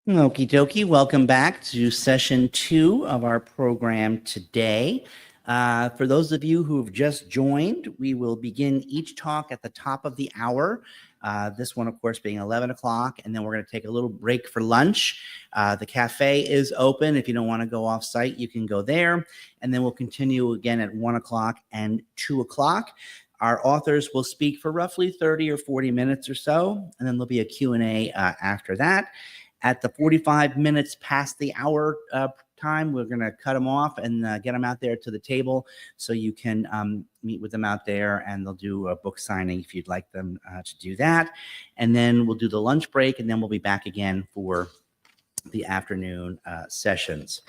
Okie dokie. Welcome back to session 2 of our program today. For those of you who have just joined, we will begin each talk at the top of the hour. This one, of course, being 11 o'clock, and then we're going to take a little break for lunch. The cafe is open. If you don't want to go off site, you can go there. And then we'll continue again at 1 o'clock and 2 o'clock. Our authors will speak for roughly 30 or 40 minutes or so, and then there'll be a Q&A after that. At the 45 minutes past the hour time, we're going to cut them off and get them out there to the table so you can meet with them out there, and they'll do a book signing if you'd like them to do that. And then we'll do the lunch break, and then we'll be back again for the afternoon sessions.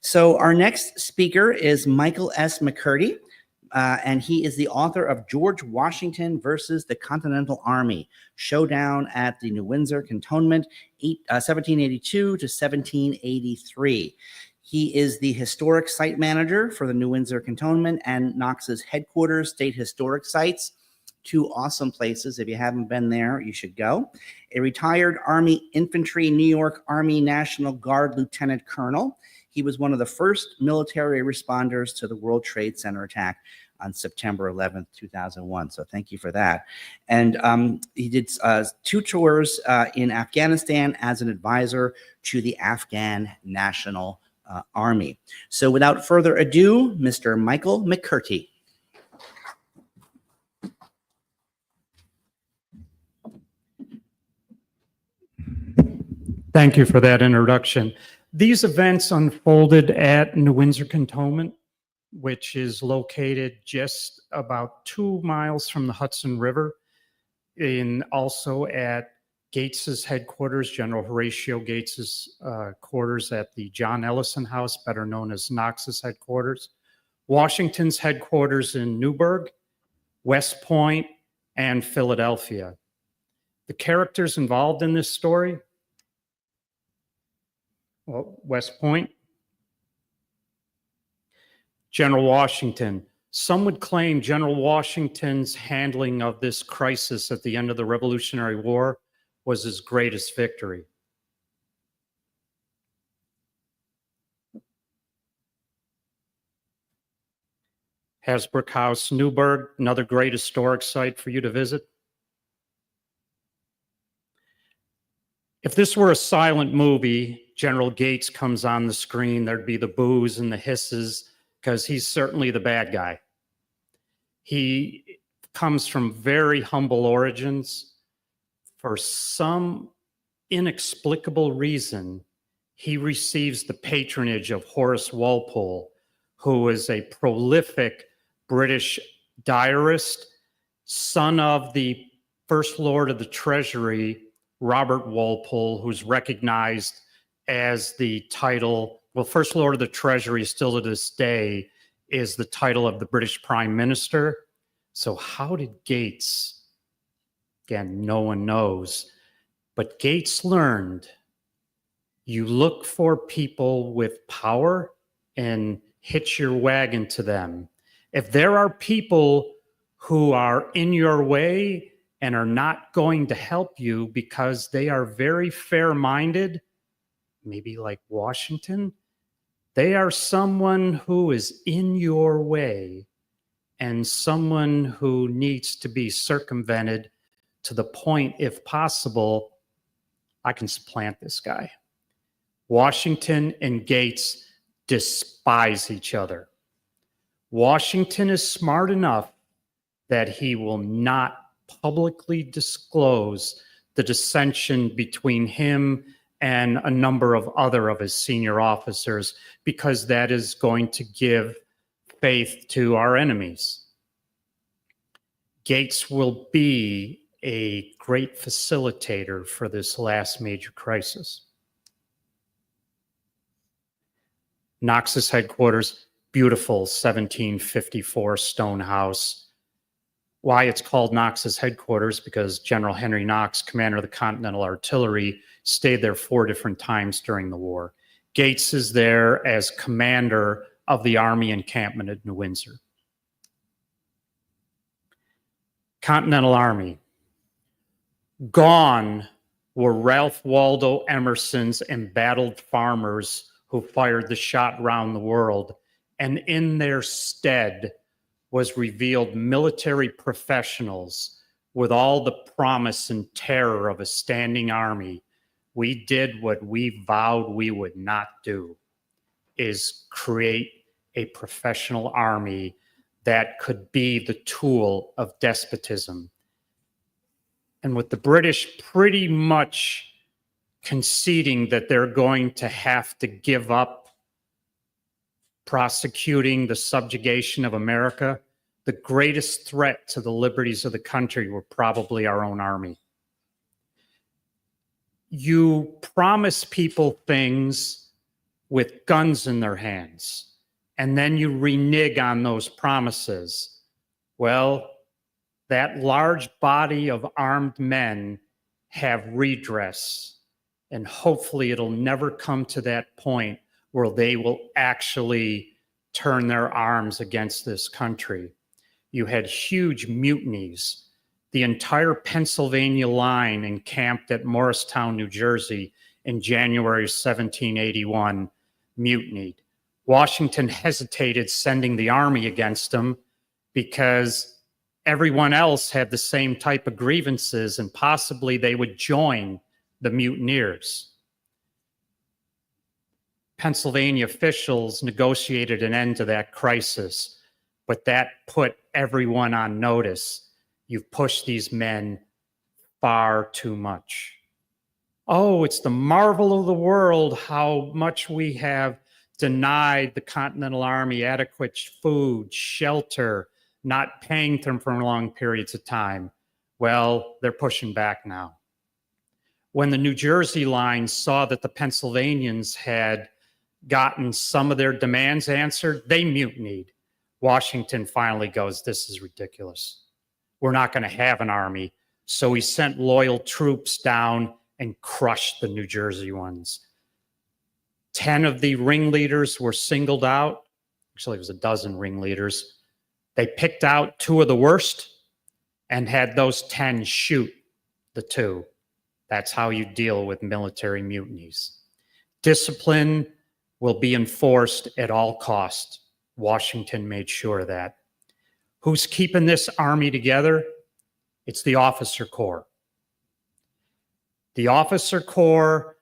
So our next speaker is Michael S. McGurty. And he is the author of George Washington versus the Continental Army, Showdown at the New Windsor Cantonment, 1782 to 1783. He is the historic site manager for the New Windsor Cantonment and Knox's headquarters, State Historic Sites. Two awesome places. If you haven't been there, you should go. A retired Army Infantry, New York Army National Guard Lieutenant Colonel. He was one of the first military responders to the World Trade Center attack on September 11th, 2001. So thank you for that. And he did 2 tours in Afghanistan as an advisor to the Afghan National Army. So without further ado, Mr. Michael McGurty. Thank you for that introduction. These events unfolded at New Windsor Cantonment, which is located just about 2 miles from the Hudson River, and also at Gates's headquarters, General Horatio Gates's quarters at the John Ellison House, better known as Knox's headquarters, Washington's headquarters in Newburgh, West Point, and Philadelphia. The characters involved in this story: well, West Point, General Washington. Some would claim General Washington's handling of this crisis at the end of the Revolutionary War was his greatest victory. Hasbrook House, Newburgh, another great historic site for you to visit. If this were a silent movie, General Gates comes on the screen, there'd be the boos and the hisses, because he's certainly the bad guy. He comes from very humble origins. For some inexplicable reason, he receives the patronage of Horace Walpole, who is a prolific British diarist, son of the First Lord of the Treasury, Robert Walpole, who's recognized as the title, well, First Lord of the Treasury still to this day is the title of the British Prime Minister. So how did Gates, again, no one knows, but Gates learned you look for people with power and hitch your wagon to them. If there are people who are in your way and are not going to help you because they are very fair-minded, maybe like Washington, they are someone who is in your way and someone who needs to be circumvented to the point, if possible, I can supplant this guy. Washington and Gates despise each other. Washington is smart enough that he will not publicly disclose the dissension between him and a number of other of his senior officers, because that is going to give faith to our enemies. Gates will be a great facilitator for this last major crisis. Knox's headquarters, beautiful 1754 stone house. Why it's called Knox's headquarters? Because General Henry Knox, commander of the Continental Artillery, stayed there 4 different times during the war. Gates is there as commander of the Army encampment at New Windsor. Continental Army. Gone were Ralph Waldo Emerson's embattled farmers who fired the shot round the world, and in their stead was revealed military professionals with all the promise and terror of a standing army. We did what we vowed we would not do, is create a professional army that could be the tool of despotism. And with the British pretty much conceding that they're going to have to give up prosecuting the subjugation of America, the greatest threat to the liberties of the country were probably our own army. You promise people things with guns in their hands, and then you renege on those promises. Well, that large body of armed men have redress, and hopefully it'll never come to that point where they will actually turn their arms against this country. You had huge mutinies. The entire Pennsylvania line encamped at Morristown, New Jersey in January 1781, mutinied. Washington hesitated sending the army against them because everyone else had the same type of grievances, and possibly they would join the mutineers. Pennsylvania officials negotiated an end to that crisis, but that put everyone on notice. You've pushed these men far too much. Oh, it's the marvel of the world how much we have denied the Continental Army adequate food, shelter, not paying them for long periods of time. Well, they're pushing back now. When the New Jersey line saw that the Pennsylvanians had gotten some of their demands answered, they mutinied. Washington finally goes, this is ridiculous. We're not going to have an army. So he sent loyal troops down and crushed the New Jersey ones. 10 of the ringleaders were singled out. Actually, it was a dozen ringleaders. They picked out 2 of the worst and had those 10 shoot the 2. That's how you deal with military mutinies. Discipline will be enforced at all costs. Washington made sure of that. Who's keeping this army together? It's the officer corps. The officer corps,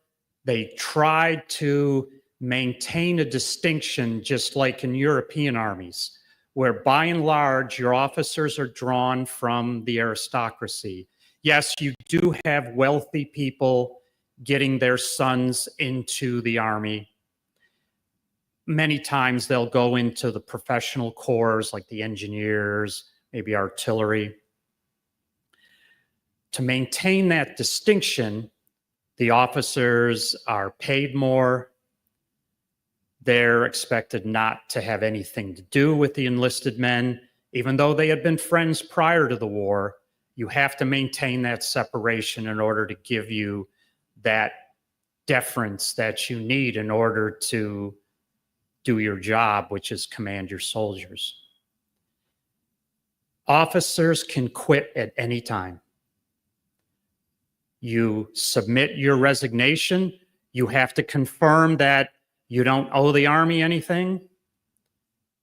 they tried to maintain a distinction just like in European armies, where by and large, your officers are drawn from the aristocracy. Yes, you do have wealthy people getting their sons into the army. Many times they'll go into the professional corps like the engineers, maybe artillery. To maintain that distinction, the officers are paid more. They're expected not to have anything to do with the enlisted men, even though they had been friends prior to the war. You have to maintain that separation in order to give you that deference that you need in order to do your job, which is command your soldiers. Officers can quit at any time. You submit your resignation. You have to confirm that you don't owe the army anything.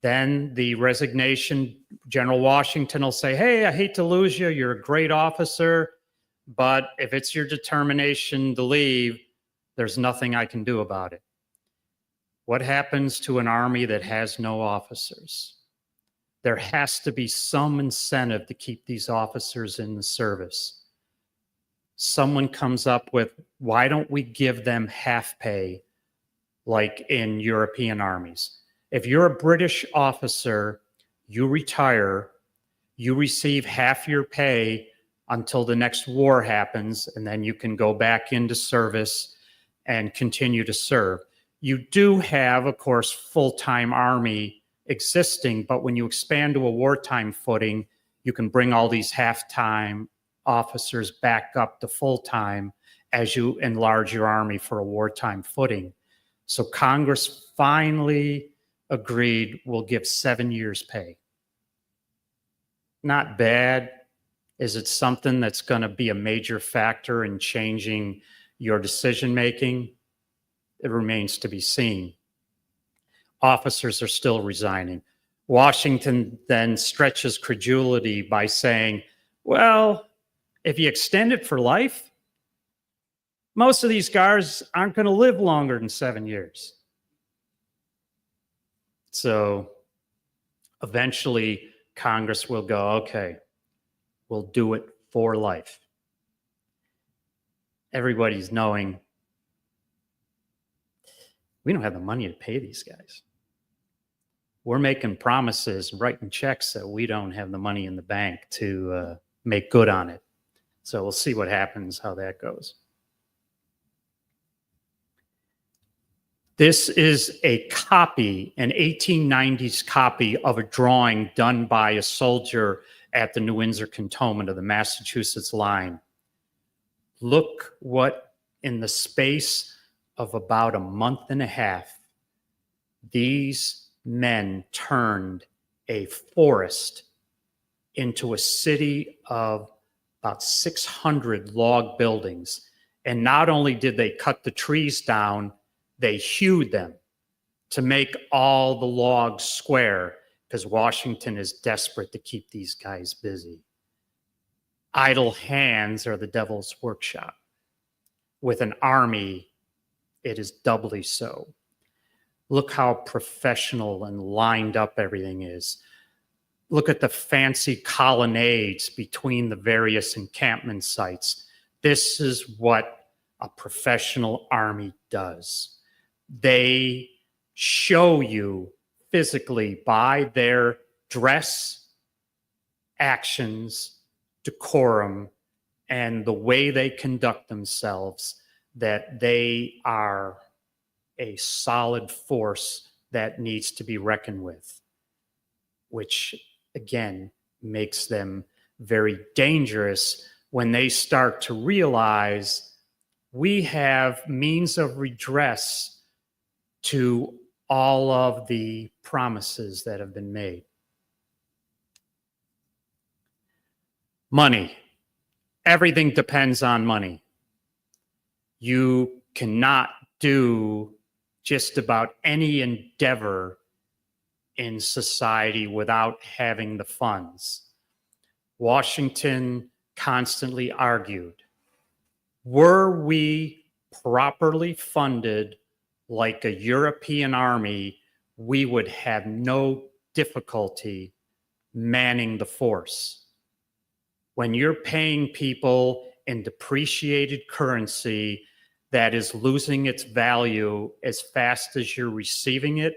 Then the resignation, General Washington will say, hey, I hate to lose you. You're a great officer. But if it's your determination to leave, there's nothing I can do about it. What happens to an army that has no officers? There has to be some incentive to keep these officers in the service. Someone comes up with, why don't we give them half pay like in European armies? If you're a British officer, you retire, you receive half your pay until the next war happens, and then you can go back into service and continue to serve. You do have, of course, full-time army existing, but when you expand to a wartime footing, you can bring all these half-time officers back up to full-time as you enlarge your army for a wartime footing. So Congress finally agreed we'll give 7 years pay. Not bad. Is it something that's going to be a major factor in changing your decision making? It remains to be seen. Officers are still resigning. Washington then stretches credulity by saying, well, if you extend it for life, most of these guys aren't going to live longer than 7 years. So eventually Congress will go, okay, we'll do it for life. Everybody's knowing we don't have the money to pay these guys. We're making promises, writing checks that we don't have the money in the bank to make good on it. So we'll see what happens, how that goes. This is a copy, an 1890s copy of a drawing done by a soldier at the New Windsor Cantonment of the Massachusetts line. Look what, in the space of about a month and a half, these men turned a forest into a city of about 600 log buildings. And not only did they cut the trees down, they hewed them to make all the logs square, because Washington is desperate to keep these guys busy. Idle hands are the devil's workshop. With an army, it is doubly so. Look how professional and lined up everything is. Look at the fancy colonnades between the various encampment sites. This is what a professional army does. They show you physically by their dress, actions, decorum, and the way they conduct themselves that they are a solid force that needs to be reckoned with, which again makes them very dangerous when they start to realize we have means of redress to all of the promises that have been made. Money. Everything depends on money. You cannot do just about any endeavor in society without having the funds. Washington constantly argued, were we properly funded like a European army, we would have no difficulty manning the force. When you're paying people in depreciated currency that is losing its value as fast as you're receiving it,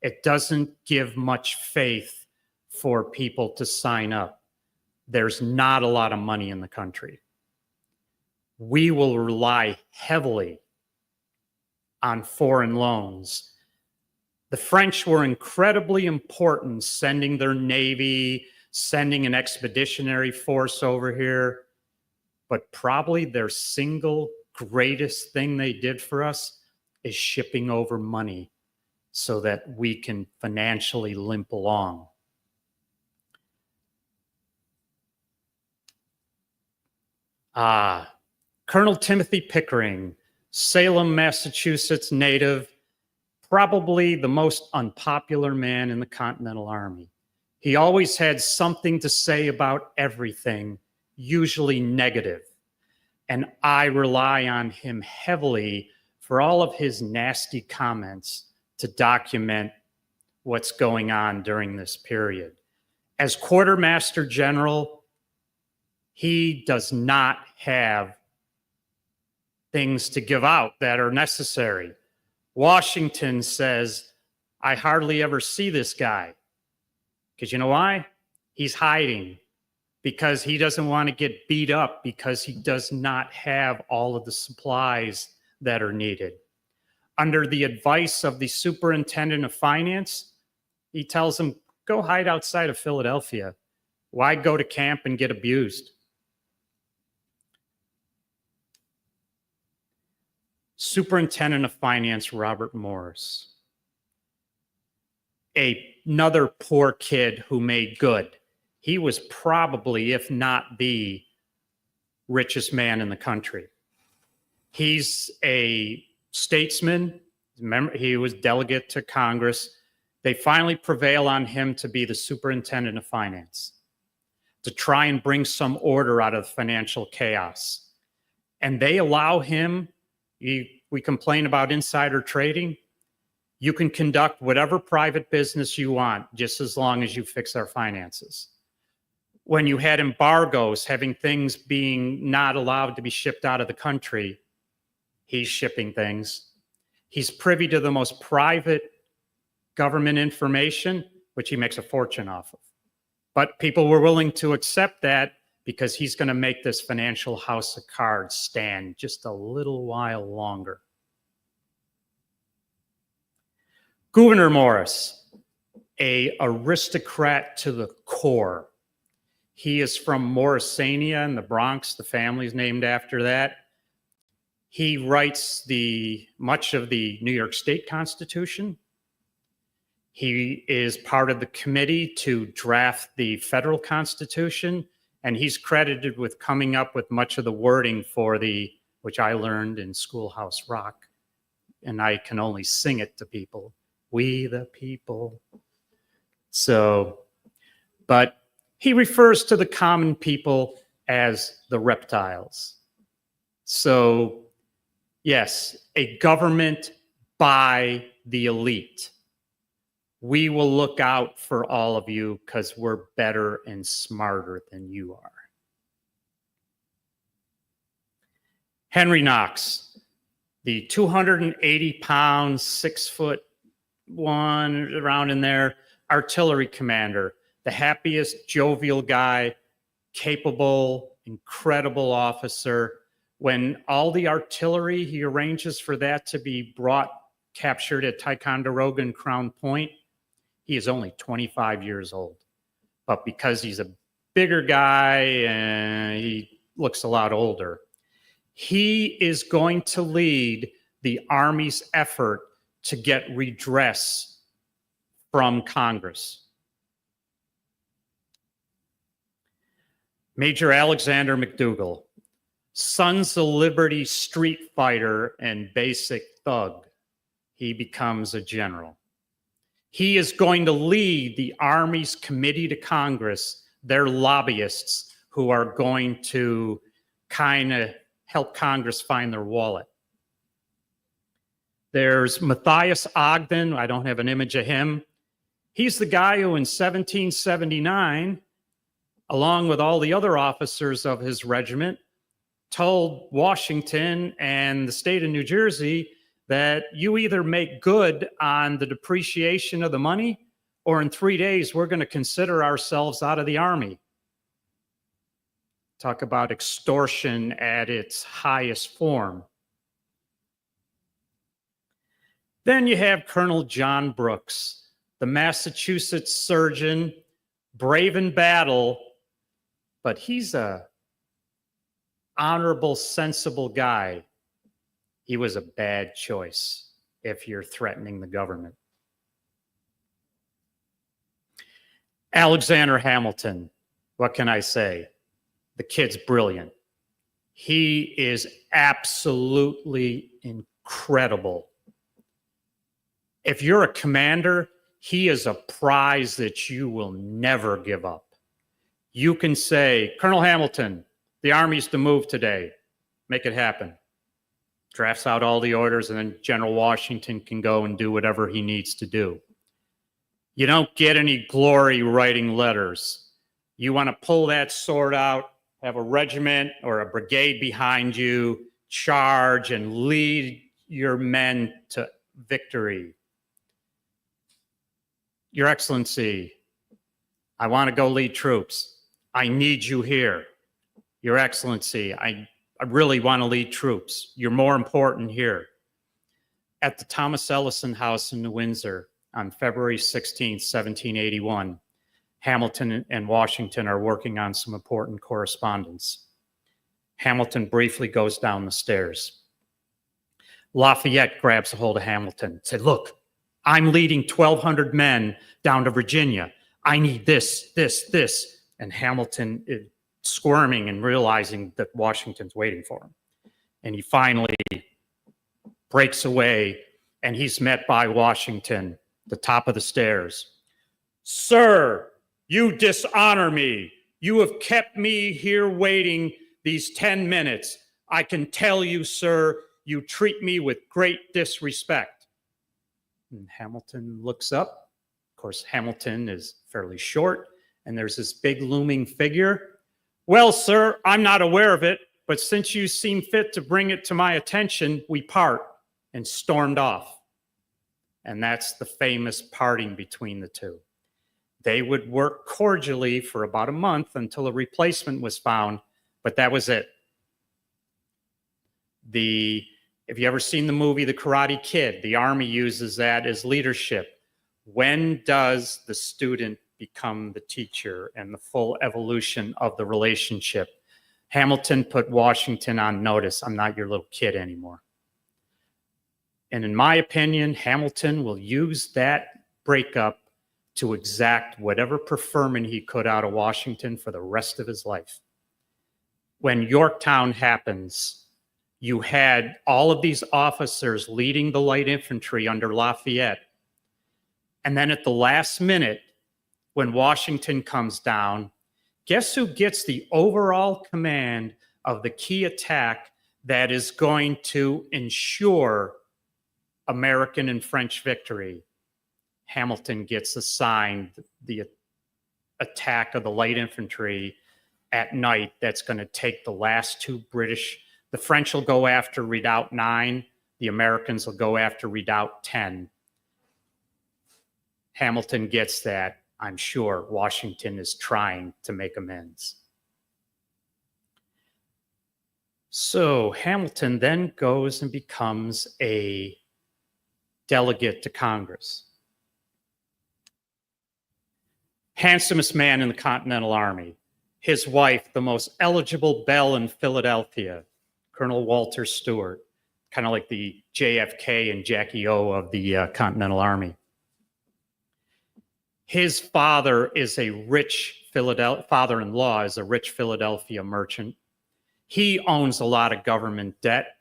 it doesn't give much faith for people to sign up. There's not a lot of money in the country. We will rely heavily on foreign loans. The French were incredibly important, sending their navy, sending an expeditionary force over here, but probably their single greatest thing they did for us is shipping over money so that we can financially limp along. Colonel Timothy Pickering, Salem, Massachusetts native, probably the most unpopular man in the Continental Army. He always had something to say about everything, usually negative. And I rely on him heavily for all of his nasty comments to document what's going on during this period. As Quartermaster General, he does not have things to give out that are necessary. Washington says, I hardly ever see this guy. Because you know why? He's hiding. Because he doesn't want to get beat up, because he does not have all of the supplies that are needed. Under the advice of the superintendent of finance, he tells him, go hide outside of Philadelphia. Why go to camp and get abused? Superintendent of Finance Robert Morris, another poor kid who made good. he was probably, if not the richest man in the country. He's a statesman. Remember, he was delegate to Congress. They finally prevail on him to be the superintendent of finance, to try and bring some order out of financial chaos. And they allow him, we complain about insider trading. You can conduct whatever private business you want, just as long as you fix our finances. When you had embargoes, having things being not allowed to be shipped out of the country, he's shipping things. He's privy to the most private government information, which he makes a fortune off of. But people were willing to accept that because he's going to make this financial house of cards stand just a little while longer. Gouverneur Morris, an aristocrat to the core. He is from Morrisania in the Bronx. The family's named after that. He writes much of the New York State Constitution. He is part of the committee to draft the federal Constitution, and he's credited with coming up with much of the wording for which I learned in Schoolhouse Rock, and I can only sing it to people. We the people. But he refers to the common people as the reptiles. So, yes, a government by the elite. We will look out for all of you because we're better and smarter than you are. Henry Knox, the 280-pound, 6'1", around in there, artillery commander, the happiest, jovial guy, capable, incredible officer. When all the artillery, he arranges for that to be captured at Ticonderoga and Crown Point. He is only 25 years old. But because he's a bigger guy, he looks a lot older. He is going to lead the Army's effort to get redress from Congress. Major Alexander McDougall, Sons of Liberty street fighter and basic thug. He becomes a general. He is going to lead the Army's committee to Congress, their lobbyists who are going to kind of help Congress find their wallet. There's Matthias Ogden. I don't have an image of him. He's the guy who in 1779, along with all the other officers of his regiment, told Washington and the state of New Jersey that you either make good on the depreciation of the money, or in 3 days, we're going to consider ourselves out of the Army. Talk about extortion at its highest form. Then you have Colonel John Brooks, the Massachusetts surgeon, brave in battle, but he's a honorable, sensible guy. He was a bad choice if you're threatening the government. Alexander Hamilton, what can I say? The kid's brilliant. He is absolutely incredible. If you're a commander, he is a prize that you will never give up. You can say, Colonel Hamilton, the Army's to move today. Make it happen. Drafts out all the orders, and then General Washington can go and do whatever he needs to do. You don't get any glory writing letters. You want to pull that sword out, have a regiment or a brigade behind you, charge and lead your men to victory. Your Excellency, I want to go lead troops. I need you here. Your Excellency, I really want to lead troops. You're more important here. At the Thomas Ellison House in New Windsor on February 16, 1781, Hamilton and Washington are working on some important correspondence. Hamilton briefly goes down the stairs. Lafayette grabs a hold of Hamilton and said, look, I'm leading 1,200 men down to Virginia. I need this. And Hamilton is squirming and realizing that Washington's waiting for him. And he finally breaks away, and he's met by Washington, the top of the stairs. "Sir, you dishonor me. You have kept me here waiting these 10 minutes. I can tell you, sir, you treat me with great disrespect." And Hamilton looks up. Of course, Hamilton is fairly short, and there's this big looming figure. "Well, sir, I'm not aware of it, but since you seem fit to bring it to my attention, we part," and stormed off. And that's the famous parting between the two. They would work cordially for about a month until a replacement was found, but that was it. If you ever seen the movie The Karate Kid, the Army uses that as leadership. When does the student become the teacher, and the full evolution of the relationship? Hamilton put Washington on notice. I'm not your little kid anymore. And in my opinion, Hamilton will use that breakup to exact whatever preferment he could out of Washington for the rest of his life. When Yorktown happens, you had all of these officers leading the light infantry under Lafayette. And then at the last minute, when Washington comes down, guess who gets the overall command of the key attack that is going to ensure American and French victory? Hamilton gets assigned the attack of the light infantry at night that's going to take the last two British. The French will go after Redoubt 9. The Americans will go after Redoubt 10. Hamilton gets that. I'm sure Washington is trying to make amends. So Hamilton then goes and becomes a delegate to Congress. Handsomest man in the Continental Army. His wife, the most eligible belle in Philadelphia, Colonel Walter Stewart, kind of like the JFK and Jackie O of the Continental Army. His father is a rich father-in-law is a rich Philadelphia merchant. He owns a lot of government debt.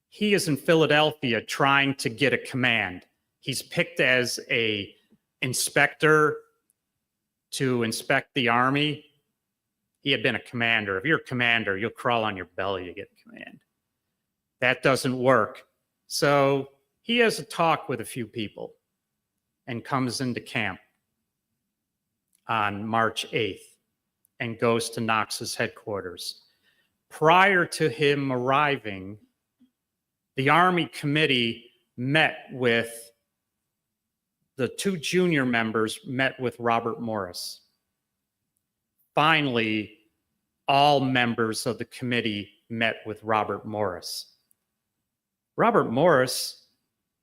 He is in Philadelphia trying to get a command. He's picked as a inspector to inspect the army. He had been a commander. If you're a commander, you'll crawl on your belly to get command. That doesn't work. So he has a talk with a few people and comes into camp on March 8th and goes to Knox's headquarters. Prior to him arriving, the Army committee met with the two junior members met with Robert Morris. Finally, all members of the committee met with Robert Morris. Robert Morris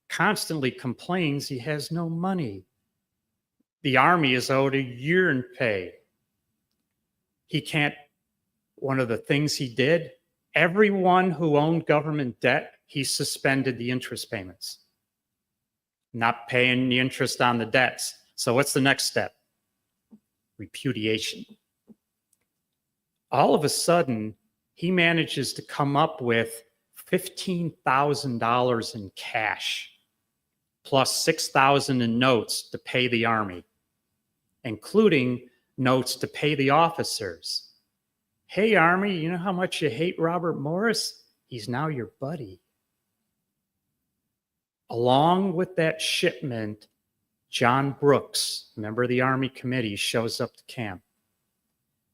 constantly complains he has no money. The Army is owed a year in pay. He can't, one of the things he did, everyone who owned government debt, he suspended the interest payments. Not paying the interest on the debts. So what's the next step? Repudiation. All of a sudden, he manages to come up with $15,000 in cash, plus $6,000 in notes to pay the Army, including notes to pay the officers. Hey, Army, you know how much you hate Robert Morris? He's now your buddy. Along with that shipment, John Brooks, member of the Army committee, shows up to camp.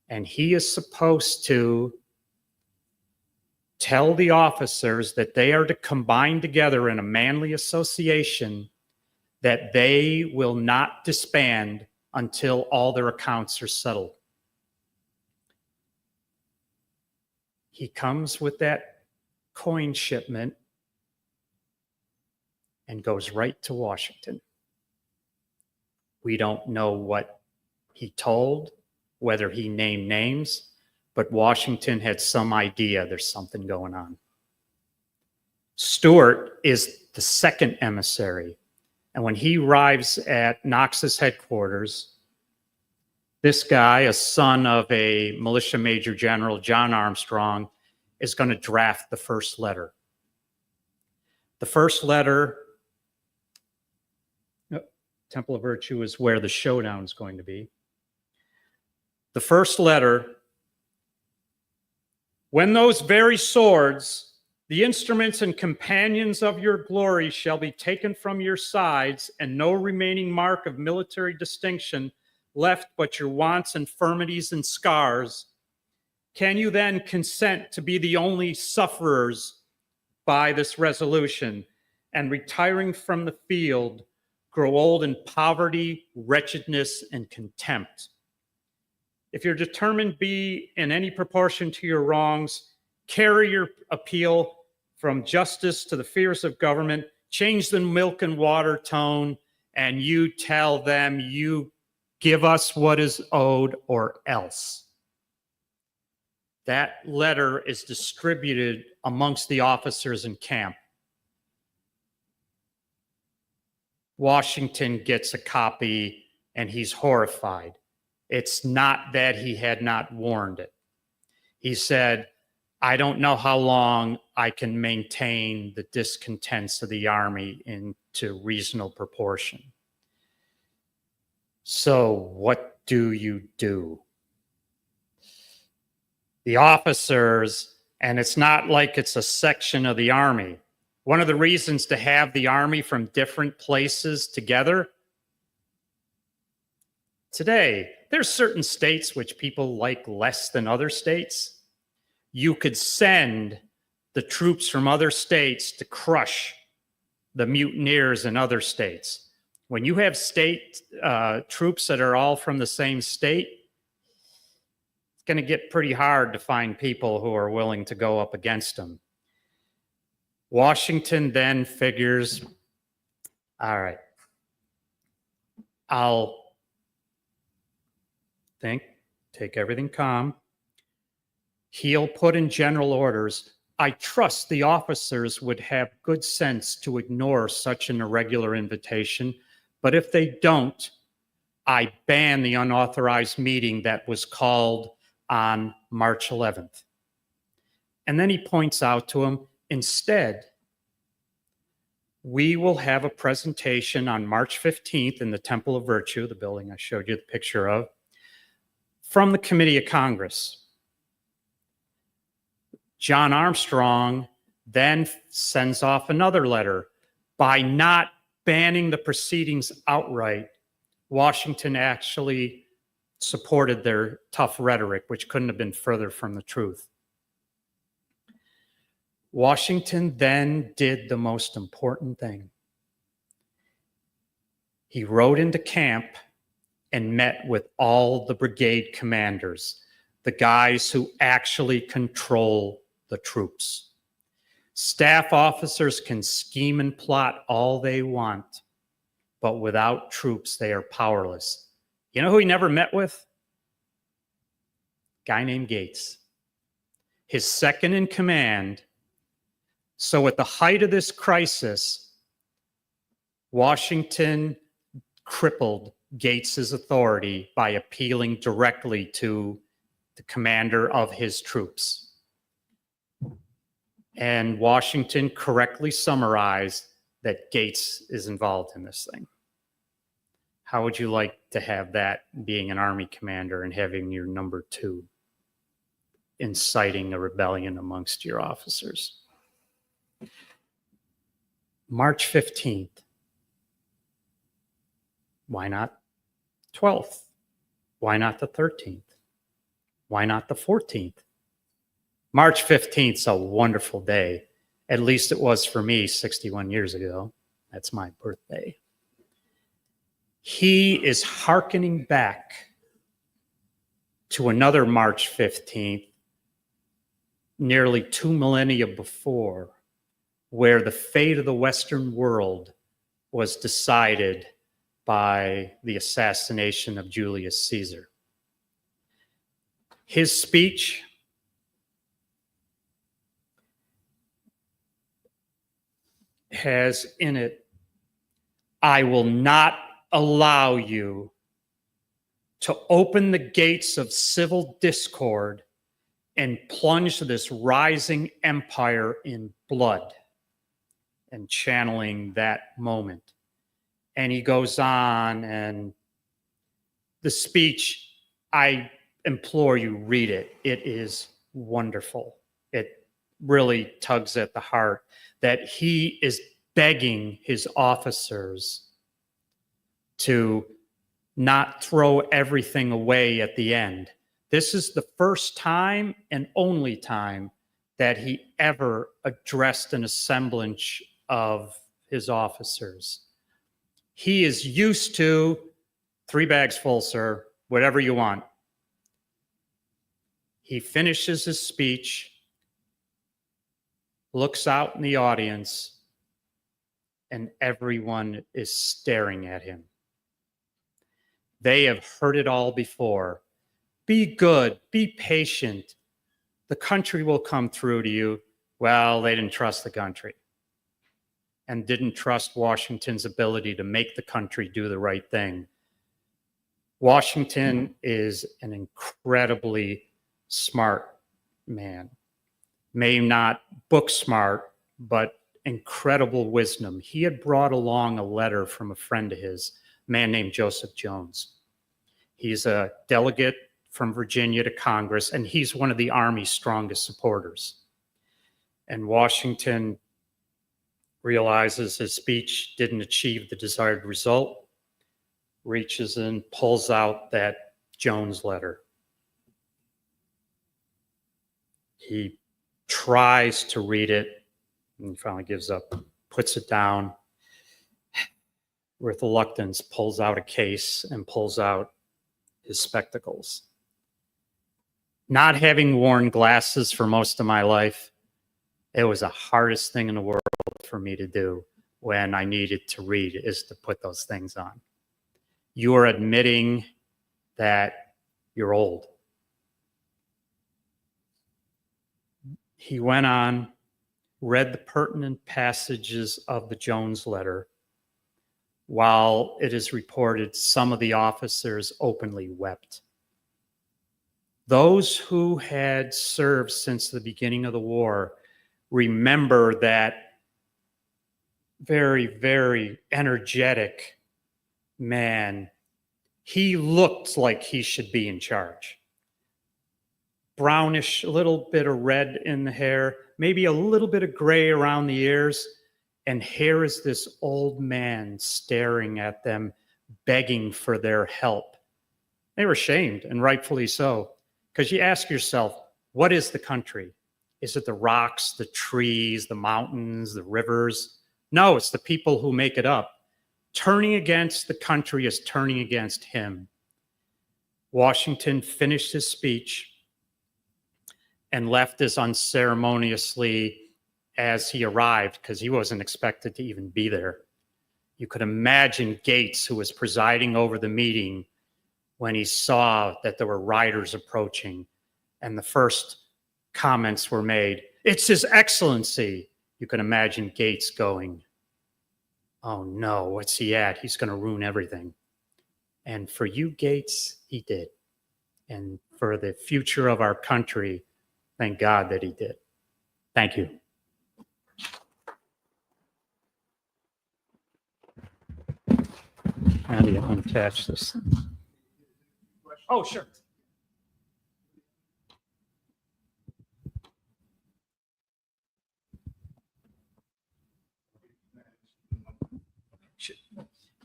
And he is supposed to tell the officers that they are to combine together in a manly association, that they will not disband until all their accounts are settled. He comes with that coin shipment and goes right to Washington. We don't know what he told, whether he named names, but Washington had some idea there's something going on. Stewart is the second emissary. And when he arrives at Knox's headquarters, This guy, a son of a militia major general, John Armstrong, is going to draft the first letter. The first letter, Temple of Virtue is where the showdown is going to be. The first letter, when those very swords, the instruments and companions of your glory, shall be taken from your sides, and no remaining mark of military distinction left but your wants, infirmities, and scars, can you then consent to be the only sufferers by this resolution, and retiring from the field, grow old in poverty, wretchedness, and contempt? If you're determined to be in any proportion to your wrongs, carry your appeal from justice to the fears of government, change the milk and water tone, and you tell them you give us what is owed or else. That letter is distributed amongst the officers in camp. Washington gets a copy and he's horrified. It's not that he had not warned it. He said, I don't know how long I can maintain the discontents of the army into reasonable proportion. So what do you do? The officers, and it's not like it's a section of the army. One of the reasons to have the army from different places together today, there's certain states which people like less than other states. You could send the troops from other states to crush the mutineers in other states. When you have state troops that are all from the same state, it's going to get pretty hard to find people who are willing to go up against them. Washington then figures, all right, I'll take everything calm. He'll put in general orders. I trust the officers would have good sense to ignore such an irregular invitation, but if they don't, I ban the unauthorized meeting that was called on March 11th. And then he points out to him, instead, we will have a presentation on March 15th in the Temple of Virtue, the building I showed you the picture of, from the Committee of Congress. John Armstrong then sends off another letter. By not banning the proceedings outright, Washington actually supported their tough rhetoric, which couldn't have been further from the truth. Washington then did the most important thing. He rode into camp and met with all the brigade commanders, the guys who actually control the troops. Staff officers can scheme and plot all they want, but without troops, they are powerless. You know who he never met with? A guy named Gates, his second in command. So at the height of this crisis, Washington crippled Gates's authority by appealing directly to the commander of his troops. And Washington correctly summarized that Gates is involved in this thing. How would you like to have that, being an army commander and having your number two inciting a rebellion amongst your officers? March 15th. Why not 12th? Why not the 13th? Why not the 14th? March 15th is a wonderful day. At least it was for me 61 years ago. That's my birthday. He is hearkening back to another March 15th, nearly 2 millennia before, where the fate of the Western world was decided by the assassination of Julius Caesar. His speech has in it, I will not allow you to open the gates of civil discord and plunge this rising empire in blood, and channeling that moment. And he goes on, and the speech, I implore you, read it. It is wonderful. It really tugs at the heart that he is begging his officers to not throw everything away at the end. This is the first time and only time that he ever addressed an assemblage of his officers. He is used to 3 bags full, sir, whatever you want. He finishes his speech, looks out in the audience, and everyone is staring at him. They have heard it all before. Be good, be patient. The country will come through to you. Well, they didn't trust the country and didn't trust Washington's ability to make the country do the right thing. Washington is an incredibly smart man. Maybe not book smart, but incredible wisdom. He had brought along a letter from a friend of his, a man named Joseph Jones. He's a delegate from Virginia to Congress, and he's one of the Army's strongest supporters. And Washington realizes his speech didn't achieve the desired result, reaches in, pulls out that Jones letter. He tries to read it and finally gives up, puts it down. With reluctance, pulls out a case and pulls out his spectacles. Not having worn glasses for most of my life, it was the hardest thing in the world for me to do when I needed to read, is to put those things on. You are admitting that you're old. He went on, read the pertinent passages of the Jones letter. While it is reported, some of the officers openly wept. Those who had served since the beginning of the war remember that very, very energetic man. He looked like he should be in charge. Brownish, a little bit of red in the hair, maybe a little bit of gray around the ears. And here is this old man staring at them, begging for their help. They were ashamed, and rightfully so, because you ask yourself, what is the country? Is it the rocks, the trees, the mountains, the rivers? No, it's the people who make it up. Turning against the country is turning against him. Washington finished his speech and left as unceremoniously as he arrived, because he wasn't expected to even be there. You could imagine Gates, who was presiding over the meeting, when he saw that there were riders approaching, and the first comments were made, "It's His Excellency." You can imagine Gates going, "Oh no, what's he at? He's going to ruin everything." And for you, Gates, he did. And for the future of our country, thank God that he did. Thank you. How do you unattach this? Oh, sure.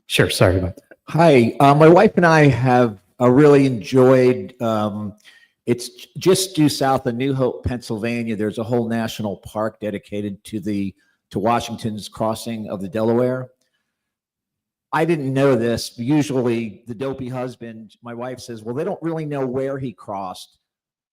Sure, sorry about that. Hi, my wife and I have really enjoyed, it's just due south of New Hope, Pennsylvania. There's a whole national park dedicated to Washington's crossing of the Delaware. I didn't know this. Usually the dopey husband, my wife says, well, they don't really know where he crossed,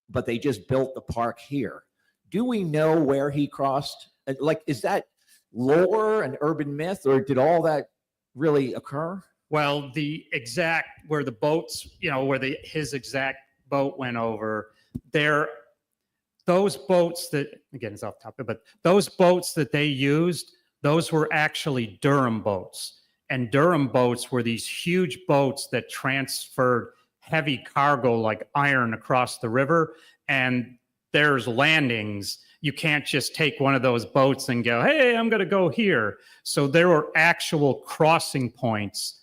but they just built the park here. Do we know where he crossed? Like, is that lore and urban myth, or did all that really occur? Well, the exact, where the boats, where his exact boat went over, those boats that, again, it's off topic, but those boats that they used, those were actually Durham boats. And Durham boats were these huge boats that transferred heavy cargo like iron across the river, and there's landings. You can't just take one of those boats and go, hey, I'm going to go here. So there were actual crossing points,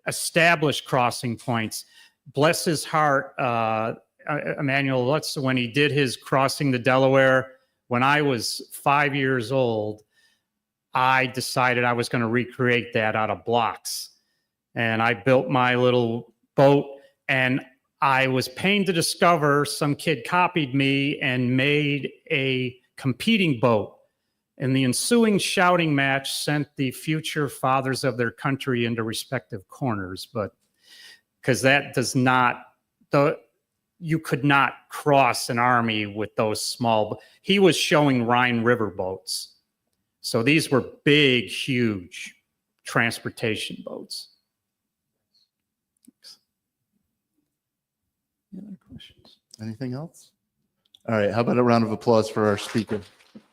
established crossing points. Bless his heart, Emmanuel Lutz, when he did his crossing the Delaware, when I was 5 years old, I decided I was going to recreate that out of blocks. And I built my little boat, and I was pained to discover some kid copied me and made a competing boat. And the ensuing shouting match sent the future fathers of their country into respective corners. But because that does not, you could not cross an army with those small. He was showing Rhine River boats. So these were big, huge transportation boats. Any other questions? Anything else? All right. How about a round of applause for our speaker?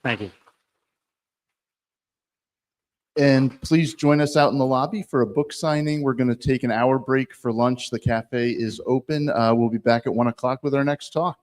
Thank you. And please join us out in the lobby for a book signing. We're going to take an hour break for lunch. The cafe is open. We'll be back at 1 o'clock with our next talk.